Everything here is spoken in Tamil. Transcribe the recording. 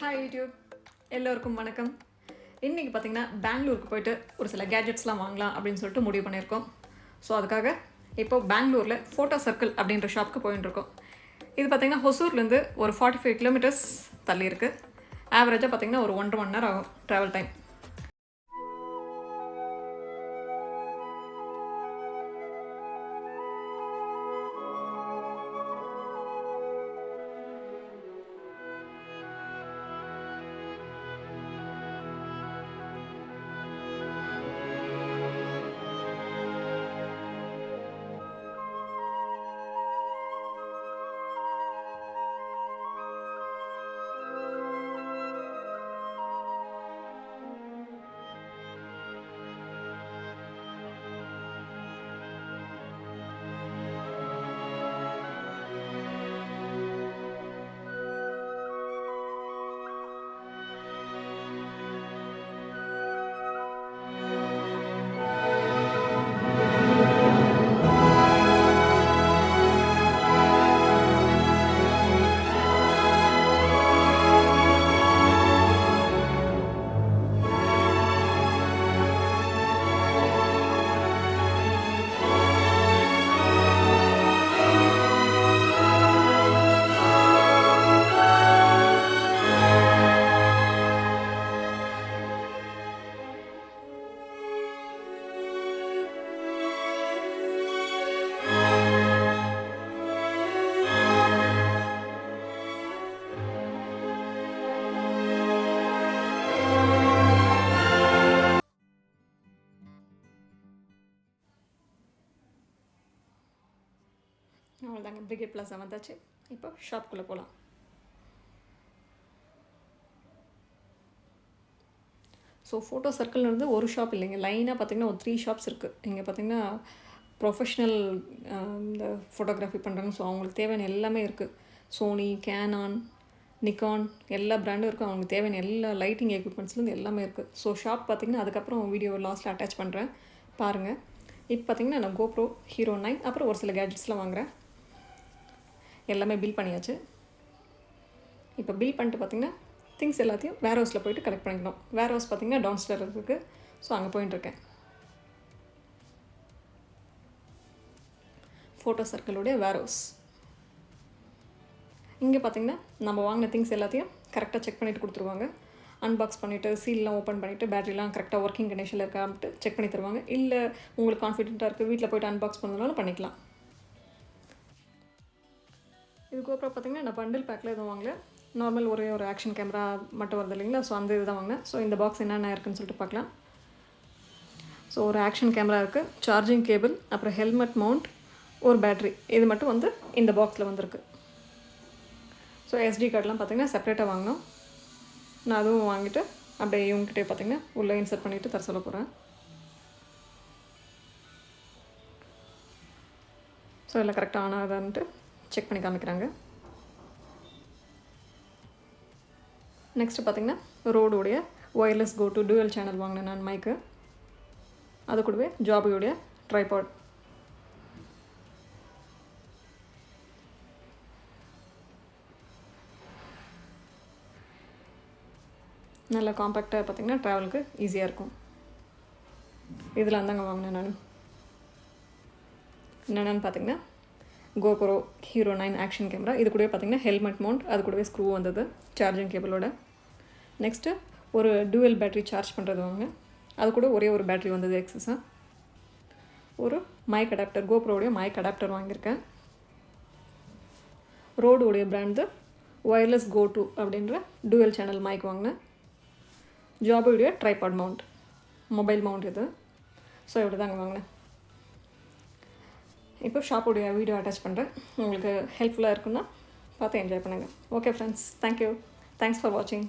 ஹாய் யூடியூப், எல்லோருக்கும் வணக்கம். இன்றைக்கி பார்த்திங்கன்னா பெங்களூருக்கு போய்ட்டு ஒரு சில கேஜெட்ஸ்லாம் வாங்கலாம் அப்படின்னு சொல்லிட்டு முடிவு பண்ணியிருக்கோம். ஸோ அதுக்காக இப்போ பெங்களூரில் ஃபோட்டோ சர்க்கிள் அப்படின்ற ஷாப்புக்கு போயிட்டுருக்கோம். இது பார்த்திங்கன்னா ஹொசூர்லேருந்து ஒரு 45 கிலோமீட்டர்ஸ் தள்ளி இருக்குது. ஆவரேஜாக பார்த்திங்கன்னா ஒரு 1.5 மணி நேரம் ஆகும் ட்ராவல் டைம். அவ்வளோதாங்க, பிரிகேட் பிளாஸா வந்தாச்சு. இப்போ ஷாப்புக்குள்ளே போகலாம். ஸோ ஃபோட்டோ சர்க்கிள்லேருந்து ஒரு ஷாப் இல்லைங்க, லைனாக பார்த்திங்கன்னா ஒரு 3 ஷாப்ஸ் இருக்குது. இங்கே பார்த்திங்கன்னா ப்ரொஃபஷ்னல் இந்த ஃபோட்டோகிராஃபி பண்ணுறாங்க. ஸோ அவங்களுக்கு தேவையான எல்லாமே இருக்குது. சோனி, கேனான், நிக்கான் எல்லா ப்ராண்டும் இருக்குது. அவங்களுக்கு தேவையான எல்லா லைட்டிங் எக்யூப்மெண்ட்ஸ்லேருந்து எல்லாமே இருக்குது. ஸோ ஷாப் பார்த்திங்கன்னா அதுக்கப்புறம் வீடியோ லாஸ்ட்டில் அட்டாச் பண்ணுறேன், பாருங்கள். இப்போ பார்த்திங்கன்னா நான் goprohero 9 அப்புறம் ஒரு சில கேட்ஜெட்ஸ்லாம் வாங்குகிறேன். எல்லாமே பில் பண்ணியாச்சு. இப்போ பில் பண்ணிட்டு பார்த்திங்கன்னா திங்ஸ் எல்லாத்தையும் வேர் ஹவுஸில் போய்ட்டு கலெக்ட் பண்ணிக்கணும். வேர் ஹவுஸ் பார்த்திங்கன்னா டவுன் ஸ்டேர் இருக்குது. ஸோ அங்கே போயிட்டுருக்கேன். ஃபோட்டோ சர்க்கிளுடைய வேர் ஹவுஸ். இங்கே பார்த்திங்கன்னா நம்ம வாங்கின திங்ஸ் எல்லாத்தையும் கரெக்டாக செக் பண்ணிவிட்டு கொடுத்துருவாங்க. அன்பாக்ஸ் பண்ணிவிட்டு சீல்லாம் ஓப்பன் பண்ணிவிட்டு பேட்டரிலாம் கரெக்டாக ஒர்க்கிங் கண்டிஷனில் இருக்கான்ட்டு செக் பண்ணி தருவாங்க. இல்லை உங்களுக்கு கான்ஃபிடென்ட்டாக இருக்குது, வீட்டில் போய்ட்டு அன்பாக்ஸ் பண்ணதுனாலும் பண்ணிக்கலாம். இது கோப்ரோ பார்த்திங்கன்னா நான் பண்டில் பேக்கில் எதுவும் வாங்கல. நார்மல் ஒரே ஒரு ஆக்ஷன் கேமரா மட்டும் வருது இல்லைங்களா, ஸோ அந்த இது தான் வாங்கினேன். ஸோ இந்த பாக்ஸ் என்னென்ன இருக்குன்னு சொல்லிட்டு பார்க்கலாம். ஸோ ஒரு ஆக்ஷன் கேமரா இருக்குது, சார்ஜிங் கேபிள், அப்புறம் ஹெல்மெட் மவுண்ட், ஒரு பேட்ரி. இது மட்டும் வந்து இந்த பாக்ஸில் வந்துருக்கு. ஸோ SD கார்டெலாம் பார்த்திங்கன்னா செப்பரேட்டாக வாங்கினோம். நான் அதுவும் வாங்கிட்டு அப்படியே இவங்ககிட்டே பார்த்திங்கன்னா உள்ளே இன்சர்ட் பண்ணிவிட்டு தர சொல்ல போகிறேன். ஸோ எல்லாம் கரெக்டாக ஆன் ஆகுதான்ட்டு செக் பண்ணி காமிக்கிறாங்க. நெக்ஸ்ட்டு பார்த்திங்கன்னா ரோடுடைய wireless go to dual channel வாங்கினேன் நான் மைக்கு. அது கூடவே ஜாபியோடைய ட்ரைபாட். நல்ல காம்பேக்டாக பார்த்திங்கன்னா ட்ராவலுக்கு ஈஸியாக இருக்கும். இதில் இருந்தாங்க வாங்கினேன் நான். என்னென்னு பார்த்திங்கன்னா goprohero 9 ஆக்ஷன் கேமரா. இது கூடவே பார்த்திங்கன்னா ஹெல்மெட் மவுண்ட், அது கூடவே ஸ்க்ரூ வந்தது சார்ஜிங் கேபிளோட. நெக்ஸ்ட்டு ஒரு டூவல் பேட்ரி சார்ஜ் பண்ணுறது வாங்கினேன். அது கூட ஒரே ஒரு பேட்ரி வந்தது எக்ஸஸாக. ஒரு மைக் அடாப்டர், கோப்ரோடைய மைக் அடாப்டர் வாங்கியிருக்கேன். ரோடுடைய பிராண்டு ஒயர்லெஸ் கோ டு அப்படின்ற டூவல் சேனல் மைக் வாங்கினேன். ஜாபுடைய ட்ரைபாட் மவுண்ட், மொபைல் மவுண்ட் இது. ஸோ இப்படி தாங்க வாங்கினேன். இப்போ ஷாப்புடைய வீடியோ அட்டாச் பண்ணுறேன். உங்களுக்கு ஹெல்ப்ஃபுல்லாக இருக்குன்னா பார்த்து என்ஜாய் பண்ணுங்கள். Okay friends, thank you. Thanks for வாட்சிங்.